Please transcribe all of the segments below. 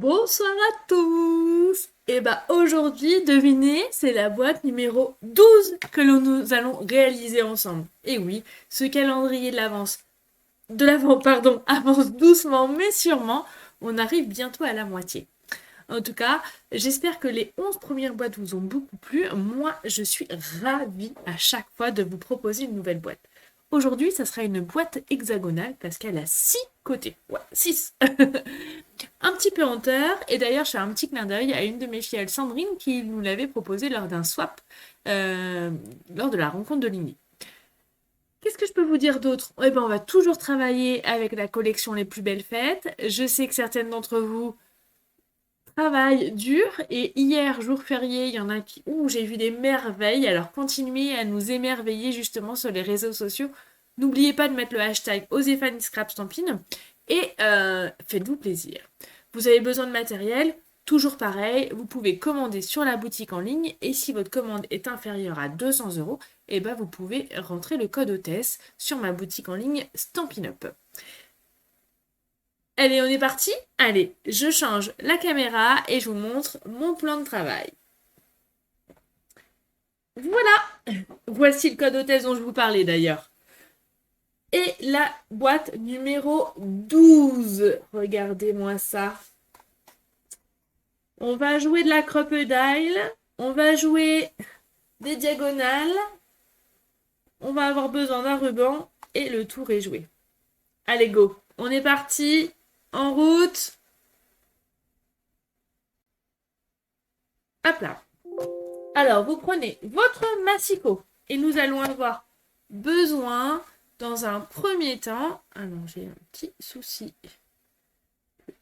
Bonsoir à tous! Et bah aujourd'hui, devinez, c'est la boîte numéro 12 que nous allons réaliser ensemble. Et oui, ce calendrier de l'avant, pardon, avance doucement mais sûrement. On arrive bientôt à la moitié. En tout cas, j'espère que les 11 premières boîtes vous ont beaucoup plu. Moi, je suis ravie à chaque fois de vous proposer une nouvelle boîte. Aujourd'hui, ça sera une boîte hexagonale parce qu'elle a 6 côtés. Ouais, 6. Un petit peu honteur, et d'ailleurs je fais un petit clin d'œil à une de mes filles, Sandrine, qui nous l'avait proposé lors d'un swap, euh, lors de la rencontre de Ligny. Qu'est-ce que je peux vous dire d'autre? Eh ben, on va toujours travailler avec la collection Les Plus Belles Fêtes. Je sais que certaines d'entre vous travaillent dur, et hier, jour férié, il y en a qui... Ouh, j'ai vu des merveilles, alors continuez à nous émerveiller justement sur les réseaux sociaux. N'oubliez pas de mettre le hashtag OséPhanieScrapStampin et faites-vous plaisir. Vous avez besoin de matériel, toujours pareil, vous pouvez commander sur la boutique en ligne et si votre commande est inférieure à 200 euros, eh ben vous pouvez rentrer le code hôtesse sur ma boutique en ligne Stampin' Up. Allez, on est parti? Allez, je change la caméra et je vous montre mon plan de travail. Voilà! Voici le code hôtesse dont je vous parlais d'ailleurs. Et la boîte numéro 12. Regardez-moi ça. On va jouer de la crocodile. On va jouer des diagonales. On va avoir besoin d'un ruban. Et le tour est joué. Allez, go. On est parti. En route. Hop là. Alors, vous prenez votre massicot. Et nous allons avoir besoin, dans un premier temps... Ah non, j'ai un petit souci.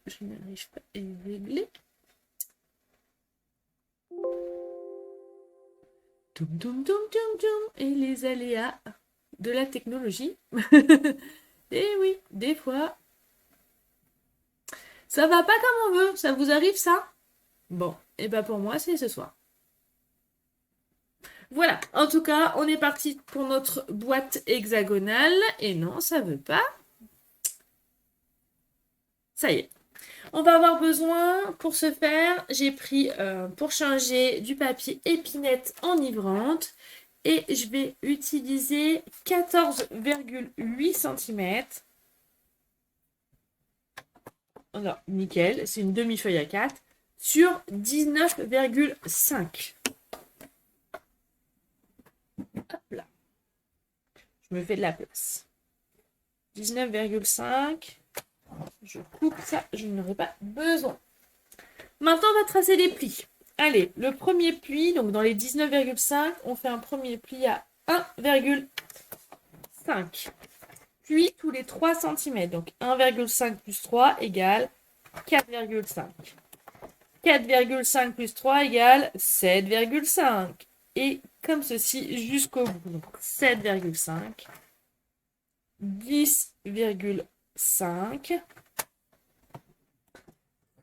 Je n'arrive pas à y régler. Toum, toum, toum, toum, toum. Et les aléas de la technologie. Et oui, des fois, ça va pas comme on veut. Ça vous arrive, ça? Bon, et ben pour moi, c'est ce soir. Voilà, en tout cas, on est parti pour notre boîte hexagonale. Et non, ça veut pas. Ça y est. On va avoir besoin, pour ce faire, j'ai pris, pour changer, du papier épinette enivrante. Et je vais utiliser 14,8 cm. Alors, nickel, c'est une demi-feuille à 4 sur 19,5. Hop là. Je me fais de la place. 19,5. Je coupe ça, je n'aurai pas besoin. Maintenant, on va tracer les plis. Allez, le premier pli, donc dans les 19,5, on fait un premier pli à 1,5. Puis tous les 3 cm. Donc 1,5 plus 3 égale 4,5. 4,5 plus 3 égale 7,5. Et comme ceci jusqu'au bout. Donc 7,5. 10,5.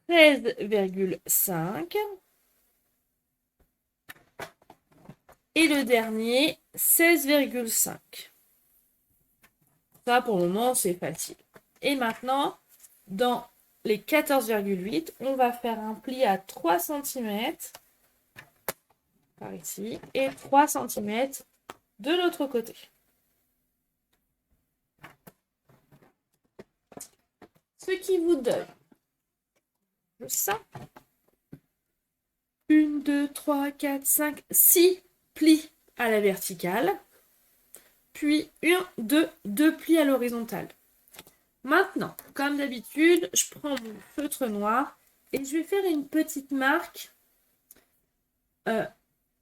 13,5. Et le dernier, 16,5. Ça, pour le moment, c'est facile. Et maintenant, dans les 14,8, on va faire un pli à 3 cm par ici et 3 cm de l'autre côté. Ce qui vous donne ça. 1, 2, 3, 4, 5, 6 plis à la verticale. Puis 1, 2, 2 plis à l'horizontale. Maintenant, comme d'habitude, je prends mon feutre noir et je vais faire une petite marque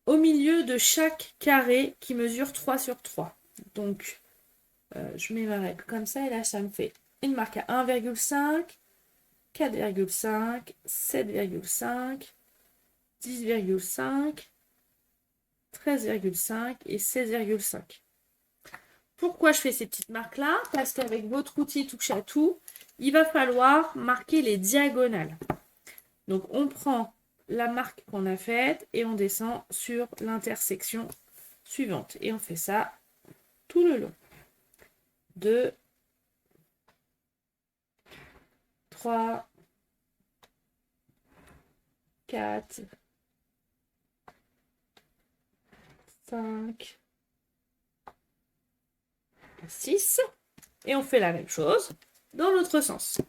au milieu de chaque carré qui mesure 3 sur 3. Donc, je mets ma règle comme ça et là, ça me fait une marque à 1,5, 4,5, 7,5, 10,5, 13,5 et 16,5. Pourquoi je fais ces petites marques-là? Parce qu'avec votre outil touche à tout, il va falloir marquer les diagonales. Donc, on prend la marque qu'on a faite et on descend sur l'intersection suivante. Et on fait ça tout le long. 2, 3, 4, 5, 6. Et on fait la même chose dans l'autre sens.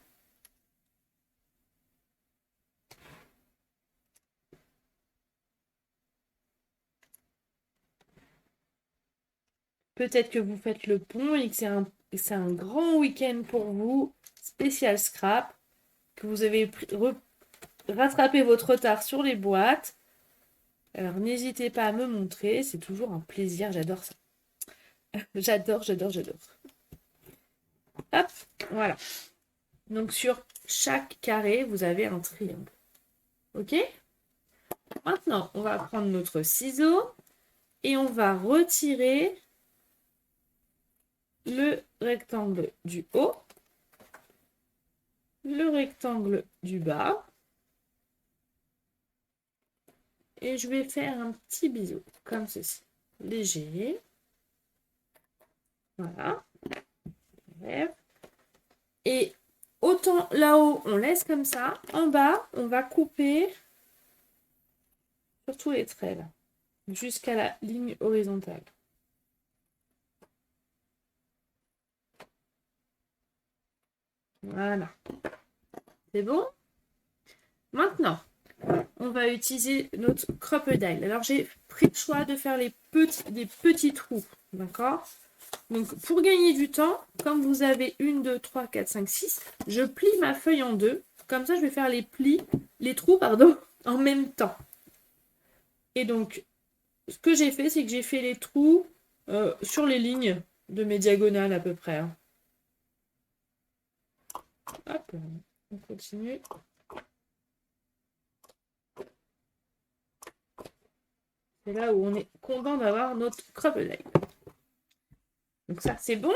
Peut-être que vous faites le pont et que c'est un grand week-end pour vous, spécial scrap, que vous avez rattrapé votre retard sur les boîtes. Alors n'hésitez pas à me montrer, c'est toujours un plaisir, j'adore ça. J'adore. Hop, voilà. Donc sur chaque carré, vous avez un triangle. Ok? Maintenant, on va prendre notre ciseau et on va retirer le rectangle du haut, le rectangle du bas. Et je vais faire un petit bisou, comme ceci. Léger. Voilà. Et autant là-haut, on laisse comme ça. En bas, on va couper sur tous les traits, là, jusqu'à la ligne horizontale. Voilà. C'est bon? Maintenant, on va utiliser notre crocodile. Alors, j'ai pris le choix de faire des petits trous, d'accord? Donc, pour gagner du temps, comme vous avez 1, 2, 3, 4, 5, 6, je plie ma feuille en deux. Comme ça, je vais faire les trous, en même temps. Et donc, ce que j'ai fait, c'est que j'ai fait les trous sur les lignes de mes diagonales à peu près. Hein. Hop, on continue. C'est là où on est content d'avoir notre crocodile. Donc ça, c'est bon.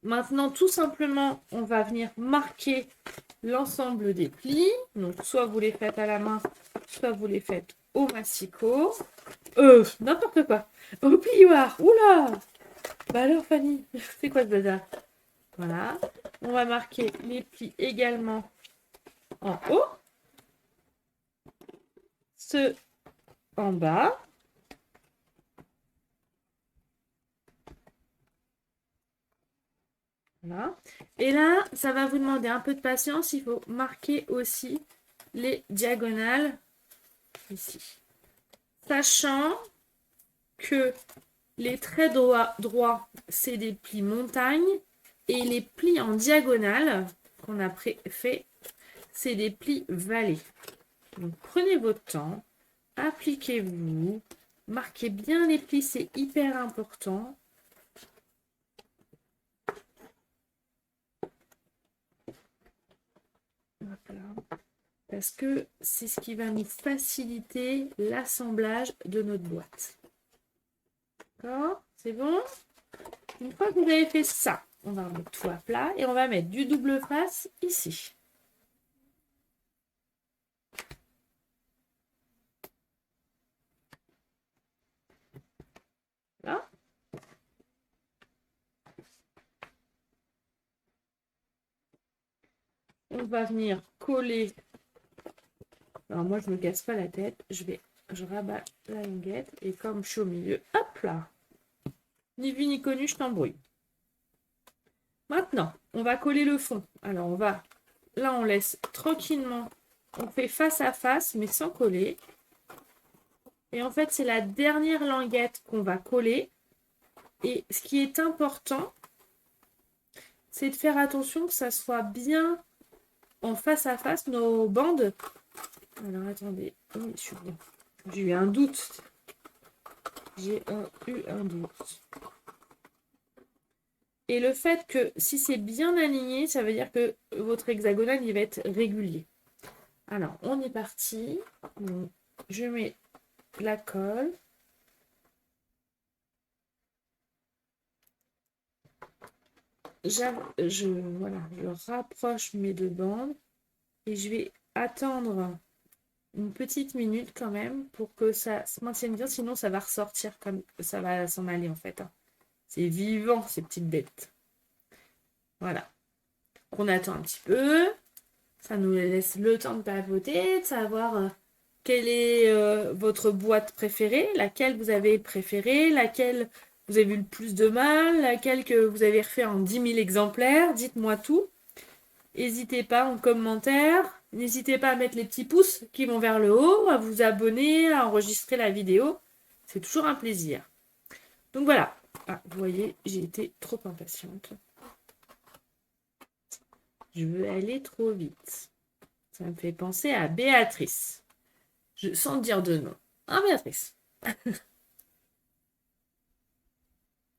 Maintenant, tout simplement, on va venir marquer l'ensemble des plis. Donc, soit vous les faites à la main, soit vous les faites au massicot. N'importe quoi. Au plioir. Oula! Bah alors, Fanny, c'est quoi ce bazar? Voilà. On va marquer les plis également en haut. Ceux en bas. Voilà. Et là, ça va vous demander un peu de patience. Il faut marquer aussi les diagonales ici. Sachant que les traits droits, c'est des plis montagnes et les plis en diagonale qu'on a fait, c'est des plis vallées. Donc prenez votre temps, appliquez-vous, marquez bien les plis, c'est hyper important. Parce que c'est ce qui va nous faciliter l'assemblage de notre boîte. D'accord? C'est bon? Une fois que vous avez fait ça, on va remettre tout à plat et on va mettre du double face ici. Là. On va venir coller. Alors moi, je ne me casse pas la tête. Je rabats la languette et comme je suis au milieu, hop là. Ni vu ni connu, je t'embrouille. Maintenant, on va coller le fond. Alors là, on laisse tranquillement. On fait face à face, mais sans coller. Et en fait, c'est la dernière languette qu'on va coller. Et ce qui est important, c'est de faire attention que ça soit bien en face à face, nos bandes. Alors, attendez. Oui, je suis bien. J'ai eu un doute. J'ai eu un doute. Et le fait que si c'est bien aligné, ça veut dire que votre hexagonal, il va être régulier. Alors, on est parti. Donc, je mets la colle. Je rapproche mes deux bandes. Et je vais attendre une petite minute quand même pour que ça se maintienne bien. Sinon, ça va ressortir comme ça va s'en aller en fait. Hein. C'est vivant, ces petites bêtes. Voilà. On attend un petit peu. Ça nous laisse le temps de papoter, de savoir quelle est votre boîte préférée, laquelle vous avez préférée, laquelle vous avez eu le plus de mal, laquelle que vous avez refait en 10 000 exemplaires. Dites-moi tout. N'hésitez pas en commentaire. N'hésitez pas à mettre les petits pouces qui vont vers le haut, à vous abonner, à enregistrer la vidéo. C'est toujours un plaisir. Donc voilà. Ah, vous voyez, j'ai été trop impatiente. Je veux aller trop vite. Ça me fait penser à Béatrice. Sans dire de nom. Hein, Béatrice?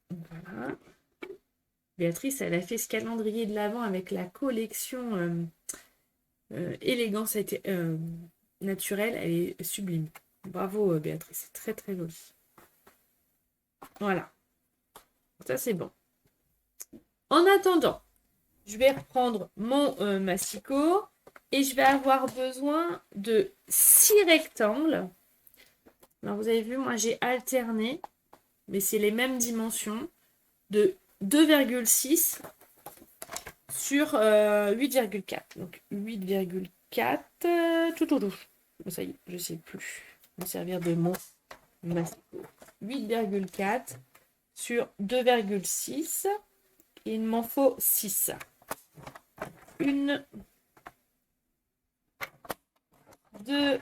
Voilà. Béatrice, elle a fait ce calendrier de l'Avent avec la collection élégance naturelle. Elle est sublime. Bravo, Béatrice. C'est très très joli. Voilà. Ça, c'est bon. En attendant, je vais reprendre mon massicot et je vais avoir besoin de 6 rectangles. Alors, vous avez vu, moi, j'ai alterné, mais c'est les mêmes dimensions, de 2,6 sur 8,4. Donc, 8,4, ça y est, je ne sais plus. Je vais me servir de mon massicot. 8,4 sur 2,6. Il m'en faut 6. 1, 2,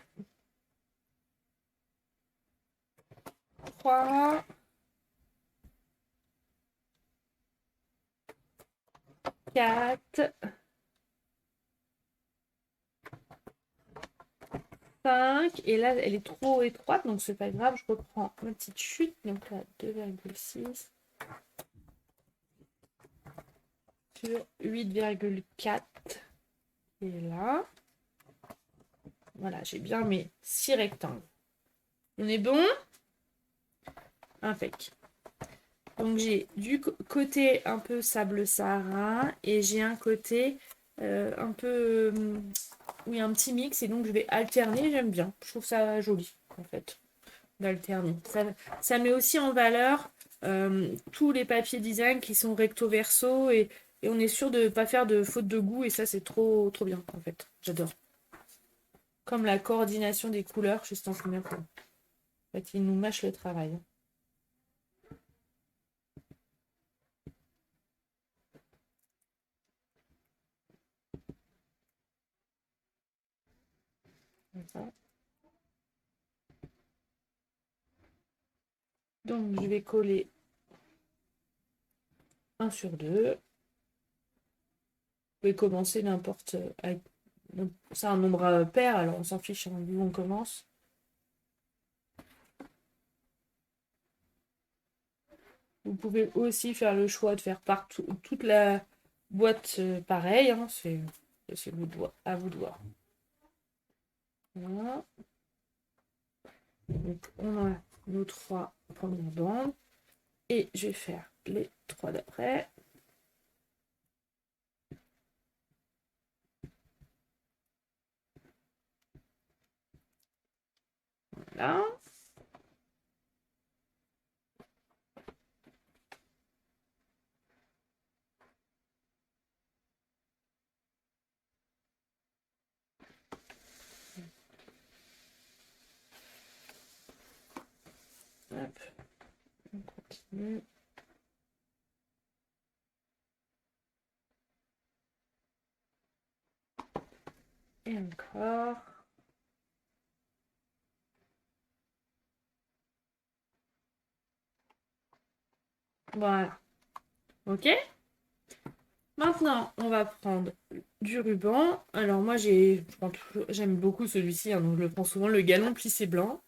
3, 4, 5. Et là, elle est trop étroite, donc c'est pas grave. Je reprends ma petite chute. Donc là, 2,6 sur 8,4. Et là, voilà, j'ai bien mes 6 rectangles. On est bon? Impec. Donc j'ai du côté un peu sable Sahara et j'ai un côté un peu... oui, un petit mix. Et donc je vais alterner, j'aime bien. Je trouve ça joli, en fait, d'alterner. Ça met aussi en valeur tous les papiers design qui sont recto verso et on est sûr de ne pas faire de faute de goût. Et ça, c'est trop, trop bien, en fait. J'adore. Comme la coordination des couleurs, juste en première fois. En fait, il nous mâche le travail. Donc, je vais coller 1 sur 2. Vous pouvez commencer n'importe... C'est un nombre pair, alors on s'en fiche d'où on commence. Vous pouvez aussi faire le choix de faire partout toute la boîte pareille. Hein, c'est à vous de voir. Voilà. Donc, on a nos 3 premières bandes. Et je vais faire les 3 d'après. Voilà. Hop. On continue. Et encore. Voilà. Ok. Maintenant, on va prendre du ruban. Alors moi, j'aime beaucoup celui-ci, hein, donc je le prends souvent, le galon plissé blanc.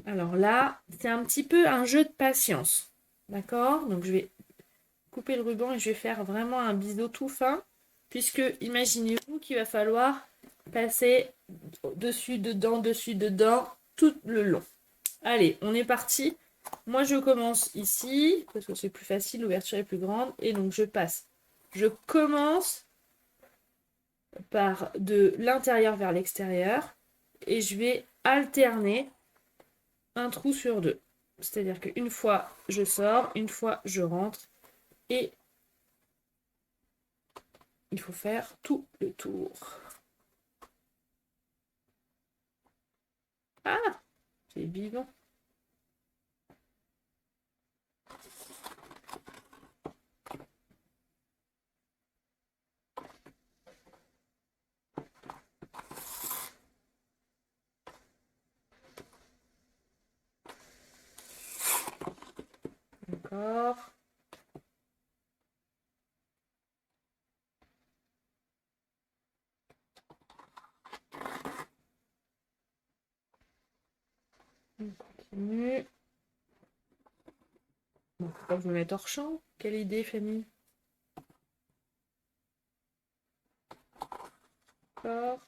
Alors là, c'est un petit peu un jeu de patience. D'accord? Donc je vais couper le ruban et je vais faire vraiment un biseau tout fin. Puisque imaginez-vous qu'il va falloir passer dessus, dedans, tout le long. Allez, on est parti. Moi, je commence ici, parce que c'est plus facile, l'ouverture est plus grande. Et donc, je passe. Je commence par de l'intérieur vers l'extérieur. Et je vais alterner un trou sur 2. C'est-à-dire qu'une fois, je sors, une fois, je rentre. Et il faut faire tout le tour. Ah, c'est vivant. Encore. On continue. Bon, faut pas que je me mette hors champ. Quelle idée, Fanny? Encore.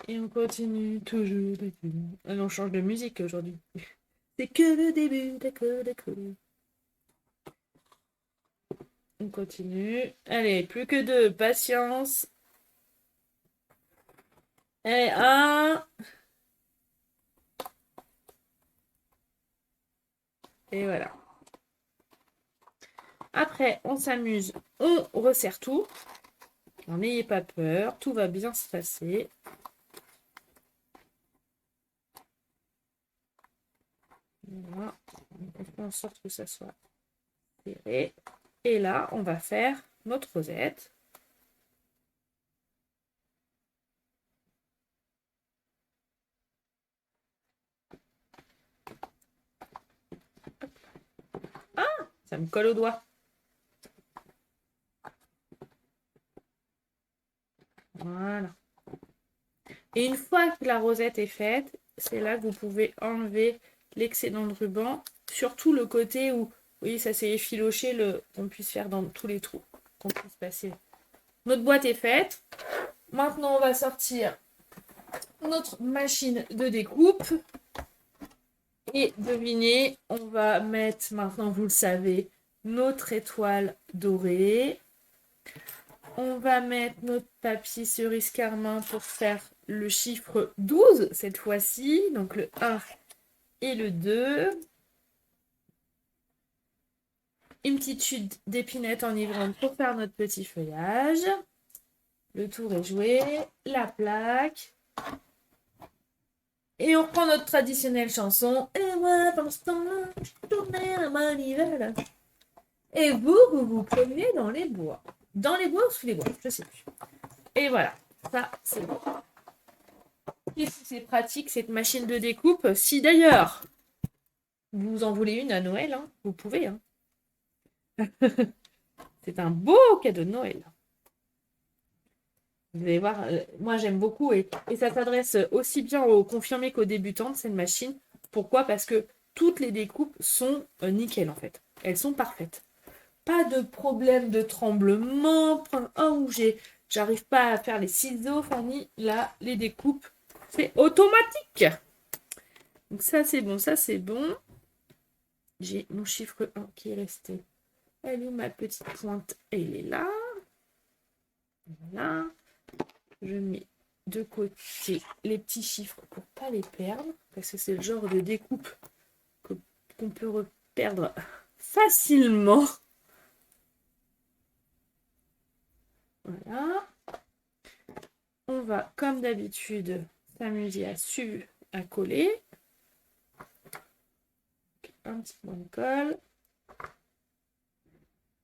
Et on continue toujours. On change de musique aujourd'hui. C'est que le début, d'accord, d'accord. On continue. Allez, plus que deux. Patience. Allez, un. Et voilà. Après, on s'amuse. On resserre tout. N'ayez pas peur. Tout va bien se passer. Voilà. On fait en sorte que ça soit serré. Et là, on va faire notre rosette. Ah, ça me colle au doigt. Voilà. Et une fois que la rosette est faite, c'est là que vous pouvez enlever l'excédent de ruban, surtout le côté où, vous voyez, ça s'est effiloché, qu'on puisse faire dans tous les trous, qu'on puisse passer. Notre boîte est faite. Maintenant, on va sortir notre machine de découpe. Et devinez, on va mettre, maintenant vous le savez, notre étoile dorée. On va mettre notre papier cerise carmin pour faire le chiffre 12 cette fois-ci. Donc le 1 et le 2. Une petite chute d'épinette enivrante pour faire notre petit feuillage. Le tour est joué. La plaque. Et on reprend notre traditionnelle chanson. Et moi, pendant ce temps-là, je tournais la manivelle. Et vous promenez dans les bois. Dans les bois ou sous les bois, je sais plus. Et voilà, ça c'est bon. Qu'est-ce que c'est pratique cette machine de découpe. Si d'ailleurs vous en voulez une à Noël, hein, vous pouvez. Hein. C'est un beau cadeau de Noël. Vous allez voir, moi j'aime beaucoup et ça s'adresse aussi bien aux confirmés qu'aux débutantes, cette machine. Pourquoi? Parce que toutes les découpes sont nickel en fait. Elles sont parfaites. Pas de problème de tremblement. Où j'arrive pas à faire les ciseaux, Fanny. Là, les découpes, c'est automatique. Donc ça, c'est bon, ça, c'est bon. J'ai mon chiffre 1 qui est resté. Elle est où ma petite pointe? Elle est là. Voilà. Je mets de côté les petits chiffres pour pas les perdre. Parce que c'est le genre de découpe qu'on peut perdre facilement. Voilà. On va, comme d'habitude, s'amuser à coller. Un petit point de colle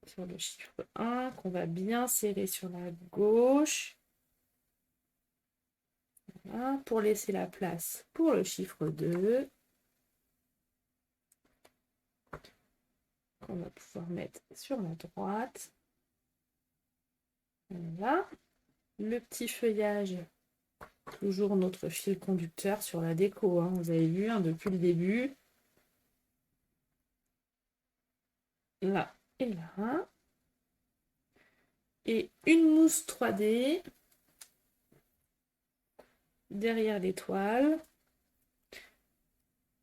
sur le chiffre 1 qu'on va bien serrer sur la gauche. Voilà, pour laisser la place pour le chiffre 2. Qu'on va pouvoir mettre sur la droite. Voilà. Le petit feuillage, toujours notre fil conducteur sur la déco. Hein, vous avez vu, hein, depuis le début. Là et là. Et une mousse 3D derrière l'étoile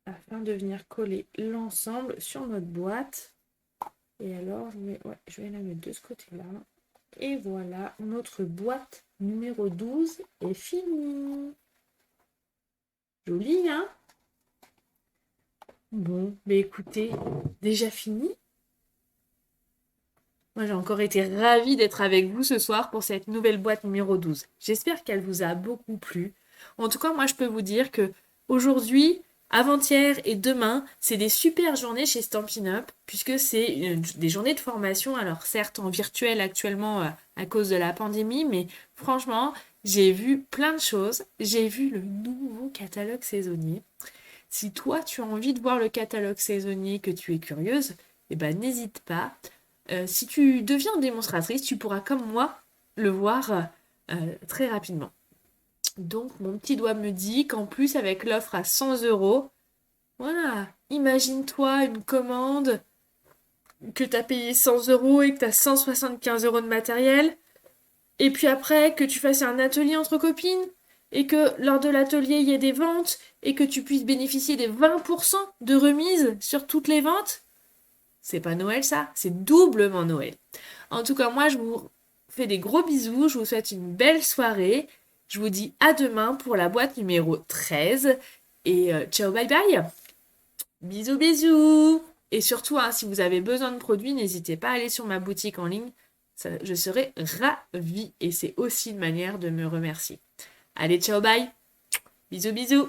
afin de venir coller l'ensemble sur notre boîte. Et alors, je vais la mettre de ce côté-là. Et voilà, notre boîte numéro 12 est finie. Joli, hein? Bon, mais écoutez, déjà fini? Moi, j'ai encore été ravie d'être avec vous ce soir pour cette nouvelle boîte numéro 12. J'espère qu'elle vous a beaucoup plu. En tout cas, moi, je peux vous dire que aujourd'hui, avant-hier et demain, c'est des super journées chez Stampin' Up, puisque c'est des journées de formation, alors certes en virtuel actuellement à cause de la pandémie, mais franchement, j'ai vu plein de choses. J'ai vu le nouveau catalogue saisonnier. Si toi, tu as envie de voir le catalogue saisonnier, que tu es curieuse, eh ben, n'hésite pas. Si tu deviens démonstratrice, tu pourras, comme moi, le voir très rapidement. Donc, mon petit doigt me dit qu'en plus, avec l'offre à 100 euros, voilà, imagine-toi une commande que tu as payé 100 euros et que tu as 175 euros de matériel. Et puis après, que tu fasses un atelier entre copines et que lors de l'atelier, il y ait des ventes et que tu puisses bénéficier des 20% de remise sur toutes les ventes. C'est pas Noël ça, c'est doublement Noël. En tout cas, moi je vous fais des gros bisous, je vous souhaite une belle soirée. Je vous dis à demain pour la boîte numéro 13 et ciao bye bye. Bisous bisous. Et surtout, hein, si vous avez besoin de produits, n'hésitez pas à aller sur ma boutique en ligne. Je serai ravie et c'est aussi une manière de me remercier. Allez, ciao bye. Bisous bisous.